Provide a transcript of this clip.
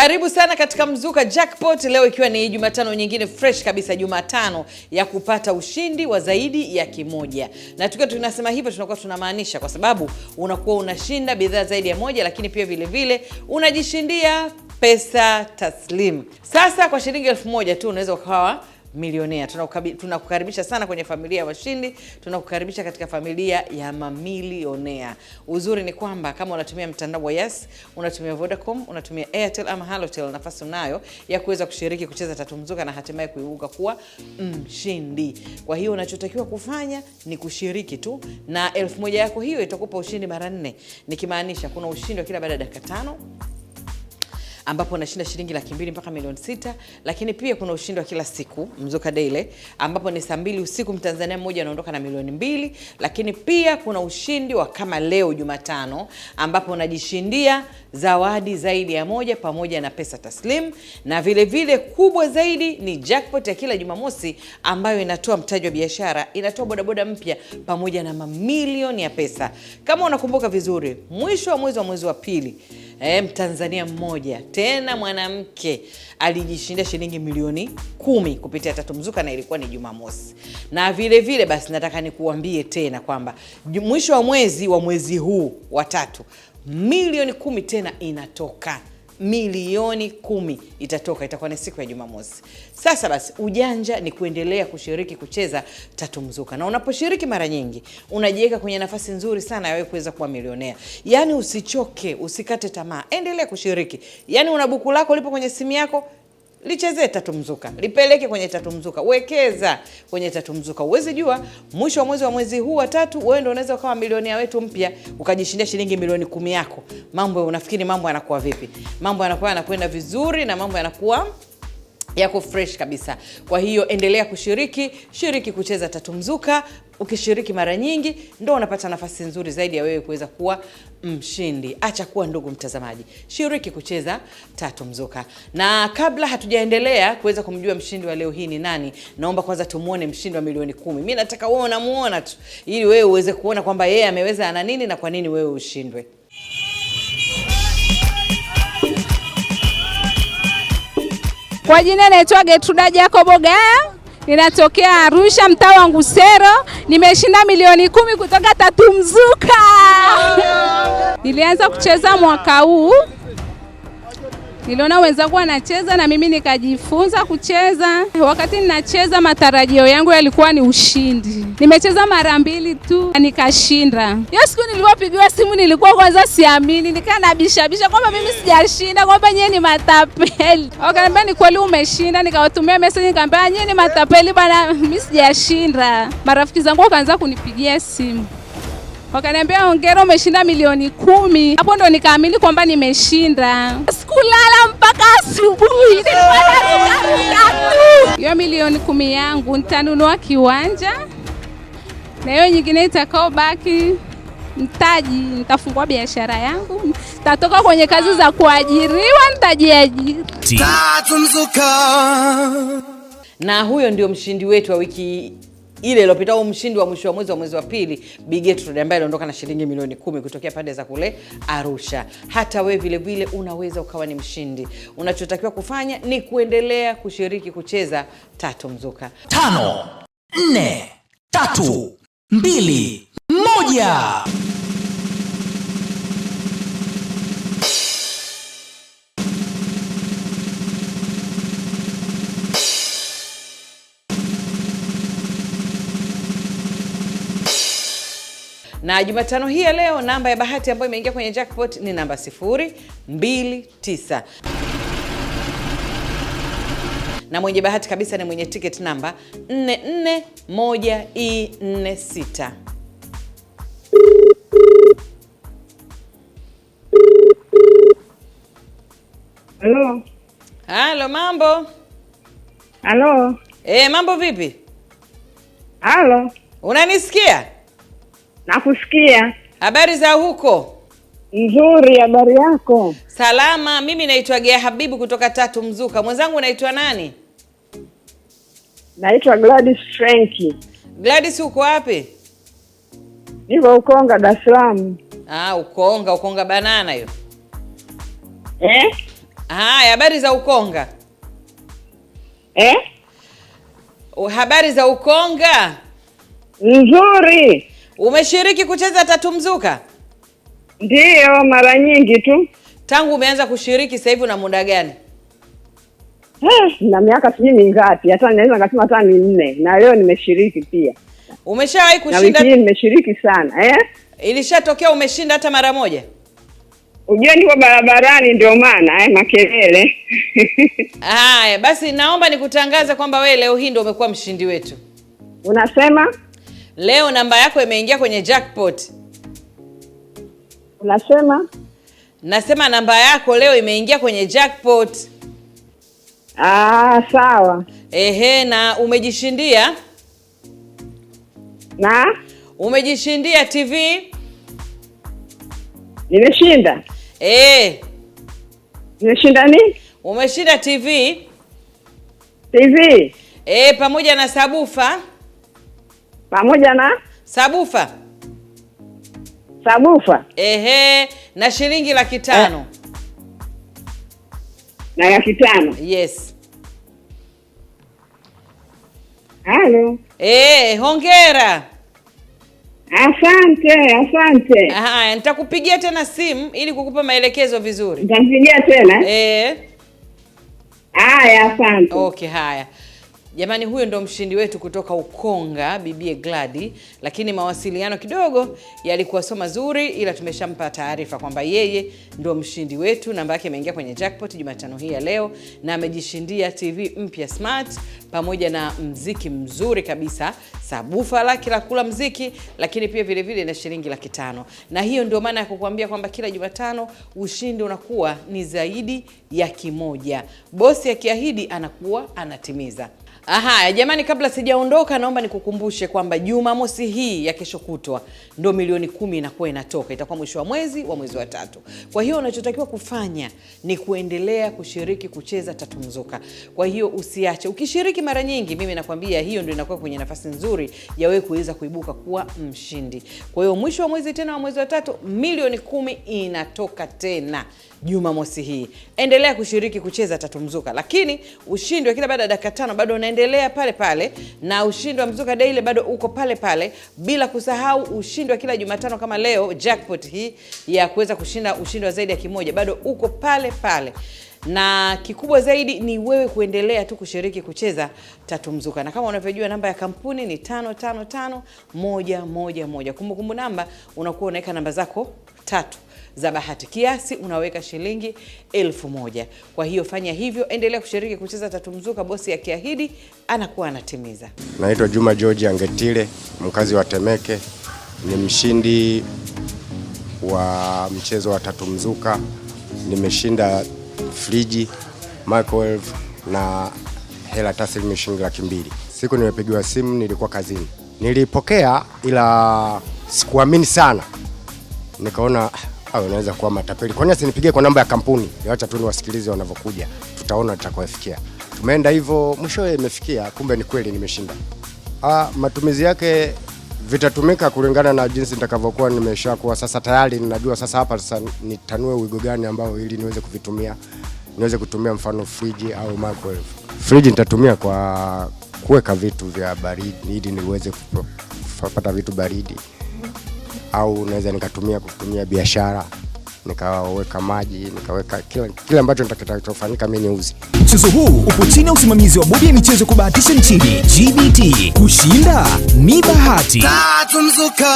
Karibu sana katika Mzuka Jackpot, leo ikiwa ni Jumatano nyingine fresh kabisa, Jumatano ya kupata ushindi wa zaidi ya kimoja. Na tukiwa tunasema hivyo tunakuwa tunamaanisha kwa sababu unakuwa unashinda bidhaa zaidi ya moja, lakini pia vile vile unajishindia pesa taslim. Sasa kwa shilingi 1000 tu unaweza ukawa milionea. Tunakukaribisha sana kwenye familia ya washindi, tunakukaribisha katika familia ya mamilionea. Uzuri ni kwamba kama unatumia mtandao wa Yes, unatumia Vodacom, unatumia Airtel ama Halotel, nafasi unayo ya kuweza kushiriki kucheza Tatu Mzuka na hatimaye kuibuka kuwa mshindi. Kwa hiyo unachotakiwa kufanya ni kushiriki tu, na 1000 yako hiyo itakupa ushindi mara 4. Nikimaanisha kuna ushindi wa kila baada ya dakika 5, ambapo unashinda shilingi 200,000 mpaka 600,000, lakini pia kuna ushindi wa kila siku Mzuka Daily, ambapo ni saa 2 usiku Mtanzania mmoja anaondoka na 2,000,000, lakini pia kuna ushindi wa kama leo Jumatano, ambapo unajishindia zawadi zaidi ya moja pamoja na pesa taslim, na vile vile kubwa zaidi ni jackpot ya kila Jumamosi ambayo inatoa mtaji wa biashara, inatoa bodaboda mpya pamoja na mamilioni ya pesa. Kama unakumbuka vizuri, mwisho wa mwezi wa pili, Mtanzania mmoja tena mwanamke alijishindia shilingi milioni 10 kupitia Tatu Mzuka, na ilikuwa ni Jumamosi. Na vile vile basi nataka nikuambie tena kwamba mwisho wa mwezi huu wa 3 milioni 10 tena inatoka. Milioni 10 itatoka, itakuwa ni siku ya Jumamosi. Sasa basi ujanja ni kuendelea kushiriki kucheza Tatu Mzuka, na unaposhiriki mara nyingi unajiweka kwenye nafasi nzuri sana ya wewe kuweza kuwa milionea. Yaani usichoke, usikate tamaa, endelea kushiriki. Yaani una buku lako lipo kwenye simu yako, lichezee Tatu Mzuka, lipeleke kwenye Tatu Mzuka, wekeza kwenye Tatu Mzuka. Uwezi jua mwisho wa mwezi huu wa 3 wewe ndio unaweza ukawa milionea wetu mpya, ukajishindia shilingi milioni 10 yako. Unafikiri mambo yanakuwa vipi? Mambo yanakwenda vizuri na mambo yanakuwa yako fresh kabisa. Kwa hiyo endelea shiriki kucheza Tatu Mzuka. Ukishiriki mara nyingi ndio unapata nafasi nzuri zaidi ya wewe kuweza kuwa mshindi. Acha kuwa ndugu mtazamaji, shiriki kucheza Tatu Mzuka. Na kabla hatujaendelea kuweza kumjua mshindi wa leo hii ni nani, naomba kwanza tumuone mshindi wa milioni 10. Mimi nataka wewe unamuona tu ili wewe uweze kuona kwamba yeye ameweza ana nini na kwa nini wewe ushindwe. Kwa jina naitwa Getruda Jacobo Gaya, ninatokea Arusha, mtaa wa Ngusero. Nimeshinda milioni 10 kutoka Tatu Mzuka. Nilianza kucheza mwaka huu, niliona wenzangu wanacheza na mimi nikajifunza kucheza. Wakati ninacheza matarajio yangu yalikuwa ni ushindi. Nimecheza mara 2 tu nikashinda. Hiyo siku nilipopigiwa simu nilikuwa kwanza siamini, nikanabisha kwamba mimi sijashinda, kwamba nyewe ni matapeli. Wakaniambia ni kweli umeshinda, nikawatumia message nikamwambia nyewe ni matapeli bana, mimi sijashinda. Marafiki zangu wakaanza kunipigia simu, wakaniambia hongera umeshinda milioni 10. Hapo ndo nikaamini kwamba nimeshinda. Sikulala mpaka asubuhi. Hiyo milioni 10 yangu nitanunua kiwanja, na hiyo nyingine itakao baki mtaji, nitafungua biashara yangu, nitatoka kwenye kazi za kuajiriwa, nitajiajiri. Tatu Mzuka. Na huyo ndio mshindi wetu wa wiki ile iliyopita, au mshindi wa mwisho wa mwezi wa pili, Bi Getruda, ambaye aliondoka na shilingi milioni 10 kutokea pande za kule Arusha. Hata wewe vile vile unaweza ukawa ni mshindi. Unachotakiwa kufanya ni kuendelea kushiriki kucheza Tatu Mzuka. 5 4 3 2 1. Na Jumatano hii ya leo namba ya bahati ambayo imeingia kwenye jackpot ni namba 029. Na mwenye bahati kabisa ni mwenye ticket namba 44146. Halo. Halo, mambo? Halo. Mambo vipi? Halo. Unanisikia? Nakusikia. Habari za huko? Nzuri, habari yako? Salama, mimi naitwa Gea Habibu kutoka Tatu Mzuka. Mwenzangu unaitwa nani? Naitwa Gladys Frankie. Gladys, uko wapi? Niko Ukonga, Dar es Salaam. Ukonga banana hiyo. Haya, habari za Ukonga? Habari za Ukonga? Nzuri. Umeshiriki kucheza tatu mzuka? Ndiyo, mara nyingi tu. Tangu umeanza kushiriki sasa hivi una muda gani? Na miaka sijui mingapi, hata naweza nikasema hata ni 4, na leo nimeshiriki pia. Umeshawahi kushinda? Na wiki hii nimeshiriki sana. Ilishatokea umeshinda hata mara moja? Unajua niko barabarani ndio maana makelele. Haya, basi naomba nikutangaze kwamba wewe leo hii ndio umekuwa mshindi wetu. Unasema? Leo namba yako imeingia kwenye jackpot. Unasema? Nasema namba yako leo imeingia kwenye jackpot. Sawa. Na umejishindia? Na? Umejishindia TV? Nimeshinda? Nimeshinda nini? Umeshinda TV? TV? Pamoja na sabufa. Pamoja na? Sabufa. Sabufa? Na shilingi 500,000. Na 500,000? Yes. Halo. Hongera. Asante. Nitakupigia tena simu ili kukupa maelekezo vizuri. Nitakupigia tena? Haya, asante. Okay, haya. Jamani, huyo ndo mshindi wetu kutoka Ukonga, Bibi Gladi, lakini mawasiliano kidogo yalikuwa sio mazuri, ila tumeshampa taarifa kwamba yeye ndo mshindi wetu. Namba yake imeingia kwenye jackpot Jumatano hii ya leo na amejishindia TV mpya smart pamoja na mziki mzuri kabisa, sabufa lake la kula mziki, lakini pia vile vile na shilingi 500,000. Na hiyo ndio maana ya kukuambia kwamba kila Jumatano ushindi unakuwa ni zaidi ya 1. Bosi akiahidi anakuwa anatimiza. Jamani, kabla sijaondoka naomba nikukumbushe kwamba Jumamosi hii ya kesho kutwa ndo milioni 10 inakuwa inatoka. Itakuwa mwisho wa mwezi wa 3. Kwa hiyo unachotakiwa kufanya ni kuendelea kushiriki kucheza tatu mzuka. Kwa hiyo usiache. Ukishiriki mara nyingi, mimi nakwambia hiyo ndio inakuwa kwenye nafasi nzuri ya wewe kuweza kuibuka kuwa mshindi. Kwa hiyo mwisho wa mwezi tena wa mwezi wa 3 milioni 10 inatoka tena Jumamosi hii. Endelea kushiriki kucheza tatu mzuka, lakini ushindi wa kila baada ya dakika 5 bado unaendelea pale pale, na ushindi wa mzuka daily bado uko pale pale, bila kusahau ushindi wa kila Jumatano kama leo jackpot hii ya kuweza kushinda ushindi wa zaidi ya 1 bado uko pale pale. Na kikubwa zaidi ni wewe kuendelea tu kushiriki kucheza tatu mzuka. Na kama unavyojua namba ya kampuni ni 555111. Kumbukumbu namba unakuwa unaweka namba zako 3 za bahati, kiasi unaweka shilingi 1000. Kwa hiyo fanya hivyo, endelea kushiriki kucheza tatu mzuka, bosi akiahidi anakuwa anatimiza. Naitwa Juma George Angetile, mkazi wa Temeke, ni mshindi wa mchezo wa tatu mzuka. Nimeshinda friji, microwave na hela taslimu shilingi 200,000. Siku nimepigiwa simu, nilikuwa kazini. Nilipokea ila sikuamini sana. Nikaona unaweza kuwa matapeli. Kwa nini asinipigie kwa namba ya kampuni? Niacha tu niwasikilize wanavyokuja. Tutaona tutakofikia. Tumeenda hivyo, mwisho imefikia, kumbe ni kweli nimeshinda. Matumizi yake vitatumika kulingana na jinsi nitakavyokuwa nimeshakuwa sasa tayari ninajua sasa hapa sasa nitanue wigo gani ambao ili niweze kuvitumia. Niweze kutumia mfano friji au microwave. Friji nitatumia kwa kuweka vitu vya baridi ili niweze kupata vitu baridi. Au naweza nikatumia kutumia biashara, nikaweka maji, nikaweka kila ambacho nitakachofanyika mimi niuze. Mchezo huu upo chini ya usimamizi wa bodi ya michezo kubahatisha nchini GBT. Kushinda ni bahati. Tatu mzuka.